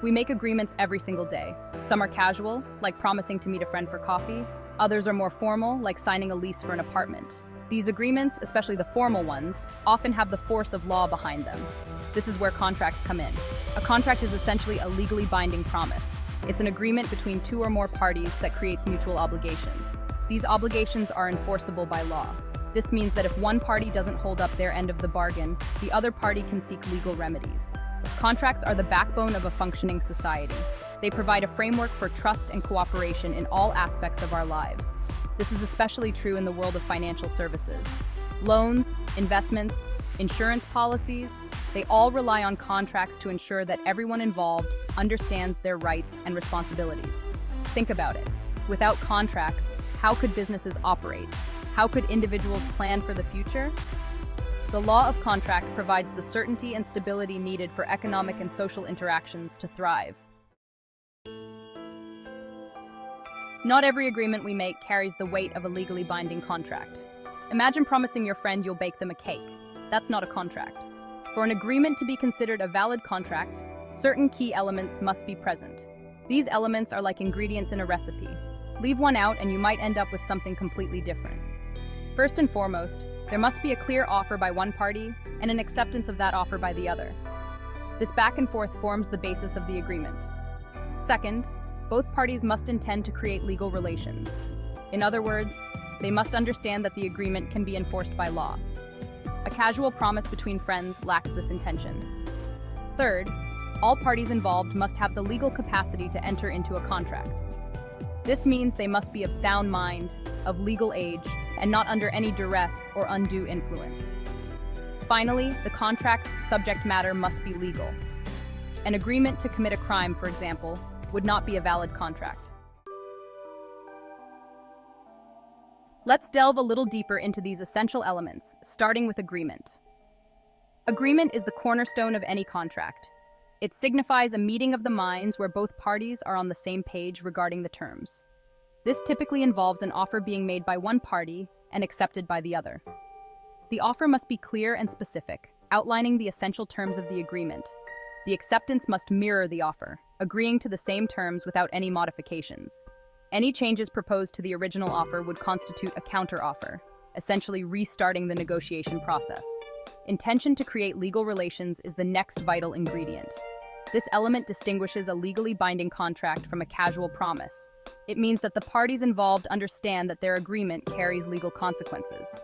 We make agreements every single day. Some are casual, like promising to meet a friend for coffee. Others are more formal, like signing a lease for an apartment. These agreements, especially the formal ones, often have the force of law behind them. This is where contracts come in. A contract is essentially a legally binding promise. It's an agreement between two or more parties that creates mutual obligations. These obligations are enforceable by law. This means that if one party doesn't hold up their end of the bargain, the other party can seek legal remedies. Contracts are the backbone of a functioning society. They provide a framework for trust and cooperation in all aspects of our lives. This is especially true in the world of financial services. Loans, investments, insurance policies, they all rely on contracts to ensure that everyone involved understands their rights and responsibilities. Think about it. Without contracts, how could businesses operate? How could individuals plan for the future? The law of contract provides the certainty and stability needed for economic and social interactions to thrive. Not every agreement we make carries the weight of a legally binding contract. Imagine promising your friend you'll bake them a cake. That's not a contract. For an agreement to be considered a valid contract, certain key elements must be present. These elements are like ingredients in a recipe. Leave one out and you might end up with something completely different. First and foremost, there must be a clear offer by one party and an acceptance of that offer by the other. This back and forth forms the basis of the agreement. Second, both parties must intend to create legal relations. In other words, they must understand that the agreement can be enforced by law. A casual promise between friends lacks this intention. Third, all parties involved must have the legal capacity to enter into a contract. This means they must be of sound mind, of legal age, and not under any duress or undue influence. Finally, the contract's subject matter must be legal. An agreement to commit a crime, for example, would not be a valid contract. Let's delve a little deeper into these essential elements, starting with agreement. Agreement is the cornerstone of any contract. It signifies a meeting of the minds where both parties are on the same page regarding the terms. This typically involves an offer being made by one party and accepted by the other. The offer must be clear and specific, outlining the essential terms of the agreement. The acceptance must mirror the offer, agreeing to the same terms without any modifications. Any changes proposed to the original offer would constitute a counteroffer, essentially restarting the negotiation process. Intention to create legal relations is the next vital ingredient. This element distinguishes a legally binding contract from a casual promise. It means that the parties involved understand that their agreement carries legal consequences.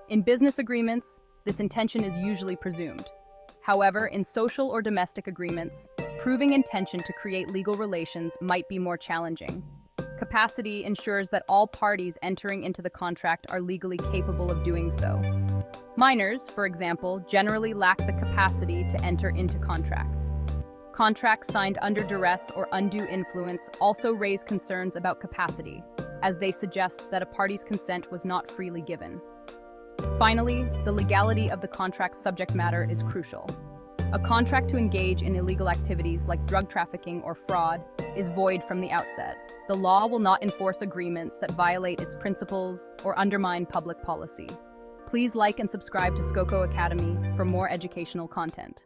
In business agreements, this intention is usually presumed. However, in social or domestic agreements, proving intention to create legal relations might be more challenging. Capacity ensures that all parties entering into the contract are legally capable of doing so. Minors, for example, generally lack the capacity to enter into contracts. Contracts signed under duress or undue influence also raise concerns about capacity, as they suggest that a party's consent was not freely given. Finally, the legality of the contract's subject matter is crucial. A contract to engage in illegal activities like drug trafficking or fraud is void from the outset. The law will not enforce agreements that violate its principles or undermine public policy. Please like and subscribe to SCOCO Academy for more educational content.